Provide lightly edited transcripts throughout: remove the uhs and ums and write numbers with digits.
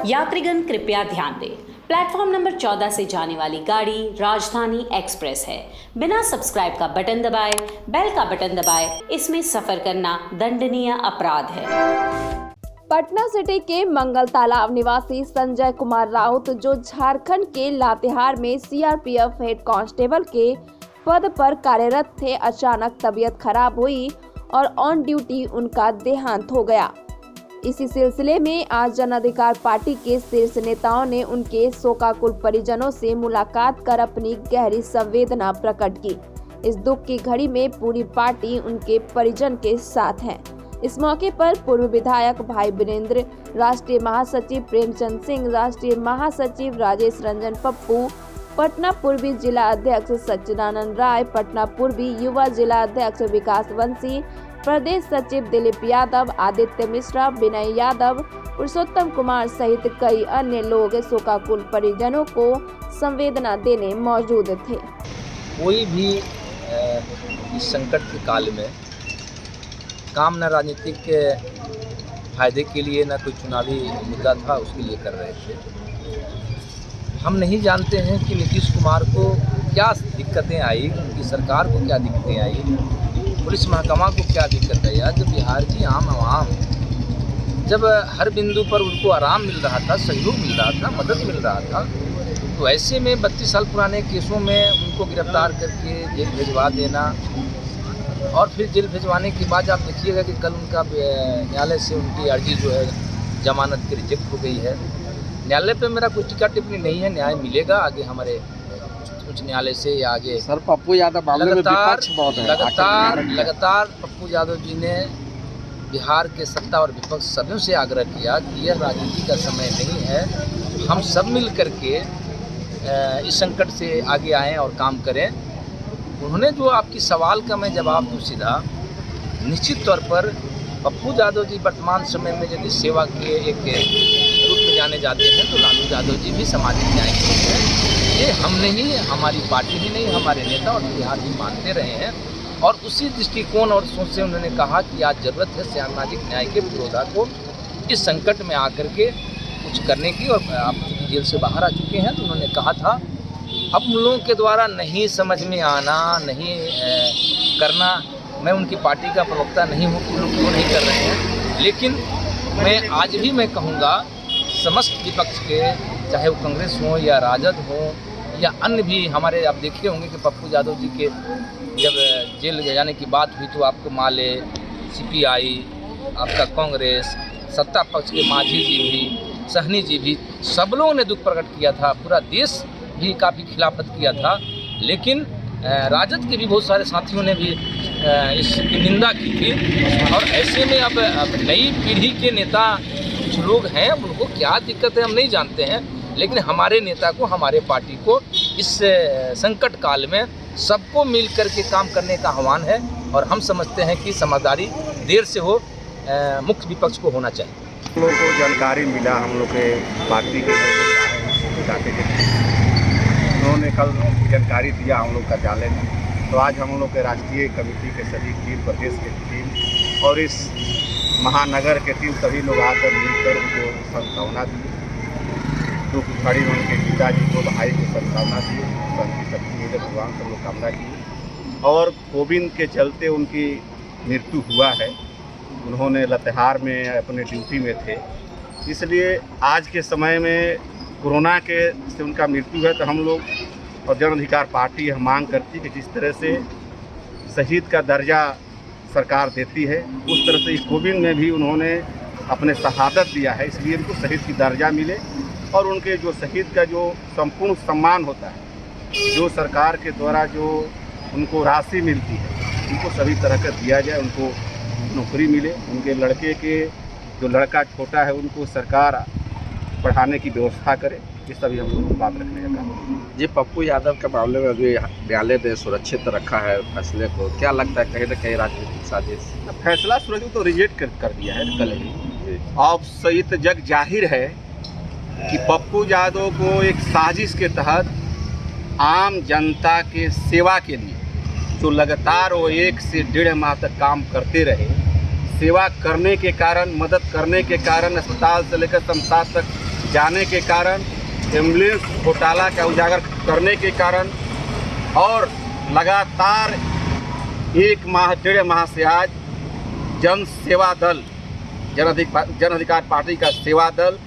यात्रीगण कृपया ध्यान दें, प्लेटफॉर्म नंबर 14 से जाने वाली गाड़ी राजधानी एक्सप्रेस है। बिना सब्सक्राइब का बटन दबाए, बेल का बटन दबाए, इसमें सफर करना दंडनीय अपराध है। पटना सिटी के मंगल तालाब निवासी संजय कुमार राउत, जो झारखंड के लातेहार में सीआरपीएफ हेड कांस्टेबल के पद पर कार्यरत थे, अचानक तबीयत खराब हुई और ऑन ड्यूटी उनका देहांत हो गया। इसी सिलसिले में आज जन अधिकार पार्टी के शीर्ष नेताओं ने उनके शोकाकुल परिजनों से मुलाकात कर अपनी गहरी संवेदना प्रकट की। इस दुख की घड़ी में पूरी पार्टी उनके परिजन के साथ है। इस मौके पर पूर्व विधायक भाई वीरेंद्र, राष्ट्रीय महासचिव प्रेमचंद सिंह, राष्ट्रीय महासचिव राजेश रंजन पप्पू, पटना पूर्वी जिला अध्यक्ष सच्चिदानंद राय, पटना पूर्वी युवा जिला अध्यक्ष विकास वंशी, प्रदेश सचिव दिलीप यादव, आदित्य मिश्रा, विनय यादव, पुरुषोत्तम कुमार सहित कई अन्य लोग शोकाकुल परिजनों को संवेदना देने मौजूद थे। कोई भी इस संकट के काल में काम न राजनीतिक के फायदे के लिए, न कोई चुनावी मुद्दा था उसके लिए कर रहे थे। हम नहीं जानते हैं कि नीतीश कुमार को क्या दिक्कतें आई, उनकी सरकार को क्या दिक्कतें आई, पुलिस महकमा को क्या दिक्कत है। यार, जब बिहार की आम आवाम जब हर बिंदु पर उनको आराम मिल रहा था, सहयोग मिल रहा था, मदद मिल रहा था, तो ऐसे में 32 साल पुराने केसों में उनको गिरफ्तार करके जेल भिजवा देना, और फिर जेल भिजवाने के बाद आप देखिएगा कि कल उनका न्यायालय से उनकी अर्जी जो है जमानत की रिजेक्ट हो गई है। न्यायालय पे मेरा कोई टीका टिप्पणी नहीं है, न्याय मिलेगा आगे हमारे उच्च न्यायालय से या आगे। सर, पप्पू यादव लगातार पप्पू यादव जी ने बिहार के सत्ता और विपक्ष सभी से आग्रह किया कि यह राजनीति का समय नहीं है, हम सब मिल करके इस संकट से आगे आएँ और काम करें। उन्होंने जो आपकी सवाल का मैं जवाब दूँ सीधा, निश्चित तौर पर पप्पू यादव जी वर्तमान समय में यदि सेवा के एक रूप में जाने जाते हैं तो लालू यादव जी भी सामाजिक न्याय के रूप में, ये हम नहीं, हमारी पार्टी ही नहीं, हमारे नेता और बिहार भी मानते रहे हैं। और उसी दृष्टिकोण और सोच से उन्होंने कहा कि आज ज़रूरत है सामाजिक न्याय के विरोधा को इस संकट में आकर के कुछ करने की। और आप चूँकि जेल से बाहर आ चुके हैं तो उन्होंने कहा था अब उन लोगों के द्वारा नहीं समझ में आना, नहीं करना, मैं उनकी पार्टी का प्रवक्ता नहीं हूँ कि लोग क्यों नहीं कर रहे हैं, लेकिन मैं आज भी मैं कहूँगा समस्त विपक्ष के, चाहे वो कांग्रेस हो या राजद हो या अन्य भी हमारे, आप देखे होंगे कि पप्पू यादव जी के जब जेल जाने की बात हुई तो आपको माले, सीपीआई, आपका कांग्रेस, सत्ता पक्ष के मांझी जी भी, सहनी जी भी, सब लोगों ने दुख प्रकट किया था, पूरा देश भी काफ़ी खिलाफत किया था। लेकिन राजद के भी बहुत सारे साथियों ने भी इसकी निंदा की थी। और ऐसे में अब नई पीढ़ी के नेता कुछ लोग हैं, उनको क्या दिक्कत है हम नहीं जानते हैं, लेकिन हमारे नेता को, हमारे पार्टी को इस संकट काल में सबको मिल कर के काम करने का आह्वान है। और हम समझते हैं कि समझदारी देर से हो, मुख्य विपक्ष को होना चाहिए। हम लोग को जानकारी मिला, हम लोग के पार्टी के उन्होंने कल जानकारी दिया हम लोग कार्यालय में। तो आज हम लोग के राष्ट्रीय कमेटी के सभी टीम, प्रदेश के टीम और इस महानगर के टीम सभी लोग आकर मिलकर उनको सांत्वना दी। दुख घड़ी में उनके पिताजी को, भाई को सांत्वना दी, उनकी शक्ति भगवान से लोग कामना की। और कोविड के चलते उनकी मृत्यु हुआ है, उन्होंने लातेहार में अपने ड्यूटी में थे, इसलिए आज के समय में कोरोना के से उनका मृत्यु है। तो हम लोग और जन अधिकार पार्टी यह मांग करती है कि जिस तरह से शहीद का दर्जा सरकार देती है, उस तरह से इस कोविड में भी उन्होंने अपने शहादत दिया है, इसलिए उनको शहीद की दर्जा मिले। और उनके जो शहीद का जो संपूर्ण सम्मान होता है, जो सरकार के द्वारा जो उनको राशि मिलती है, उनको सभी तरह का दिया जाए, उनको नौकरी मिले। उनके लड़के के जो लड़का छोटा है उनको सरकार पढ़ाने की व्यवस्था करे, ये सभी हम लोग बात रखने का काम। जी, पप्पू यादव के मामले में अभी न्यायालय ने सुरक्षित रखा है फैसले को, क्या लगता है कहीं ना कहीं राजनीतिक साजिश? फैसला सुरक्षित तो रिजेक्ट कर दिया है कल ही। अब सहित जग जाहिर है कि पप्पू यादव को एक साजिश के तहत आम जनता के सेवा के लिए जो लगातार वो 1 से 1.5 माह तक काम करते रहे, सेवा करने के कारण, मदद करने के कारण अस्पताल से लेकर शमशान तक जाने के कारण, एम्बुलेंस घोटाला का उजागर करने के कारण और लगातार 1 माह 1.5 माह से आज जन सेवा दल, जन अधिकार पार्टी का सेवा दल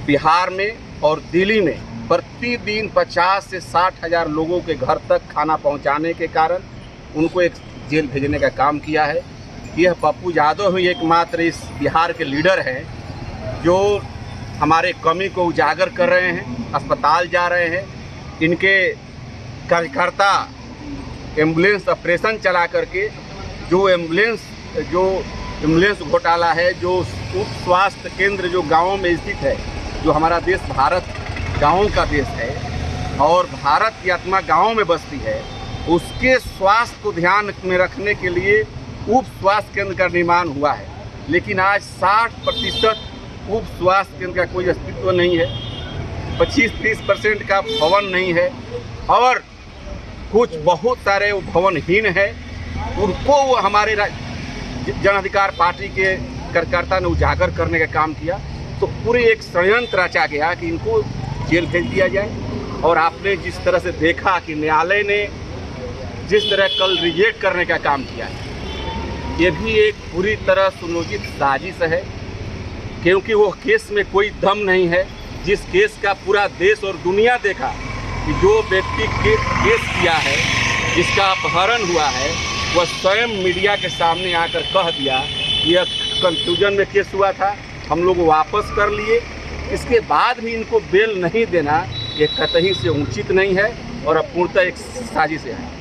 बिहार में और दिल्ली में प्रतिदिन 50 से 60 हज़ार लोगों के घर तक खाना पहुंचाने के कारण उनको एक जेल भेजने का काम किया है। यह पप्पू यादव ही एकमात्र इस बिहार के लीडर हैं जो हमारे कमी को उजागर कर रहे हैं, अस्पताल जा रहे हैं। इनके कार्यकर्ता एम्बुलेंस ऑपरेशन चला करके जो एम्बुलेंस घोटाला है, जो उप स्वास्थ्य केंद्र जो गाँवों में स्थित है, जो हमारा देश भारत गाँवों का देश है और भारत की आत्मा गाँवों में बसती है, उसके स्वास्थ्य को ध्यान में रखने के लिए उप स्वास्थ्य केंद्र का निर्माण हुआ है। लेकिन आज 60% उप स्वास्थ्य केंद्र का कोई अस्तित्व नहीं है, 25-30% का भवन नहीं है और कुछ बहुत सारे भवनहीन है। उनको वो हमारे जन अधिकार पार्टी के कार्यकर्ता ने उजागर करने का काम किया। तो पूरे एक षड्यंत्र रचा गया कि इनको जेल भेज दिया जाए। और आपने जिस तरह से देखा कि न्यायालय ने जिस तरह कल रिजेक्ट करने का काम किया है, ये भी एक पूरी तरह सुनियोजित साजिश है, क्योंकि वो केस में कोई दम नहीं है। जिस केस का पूरा देश और दुनिया देखा कि जो व्यक्ति केस किया है, जिसका अपहरण हुआ है, वह स्वयं मीडिया के सामने आकर कह दिया यह कंफ्यूजन में केस हुआ था, हम लोग वापस कर लिए। इसके बाद भी इनको बेल नहीं देना ये कतई से उचित नहीं है और अपूर्णतः एक साजिश है।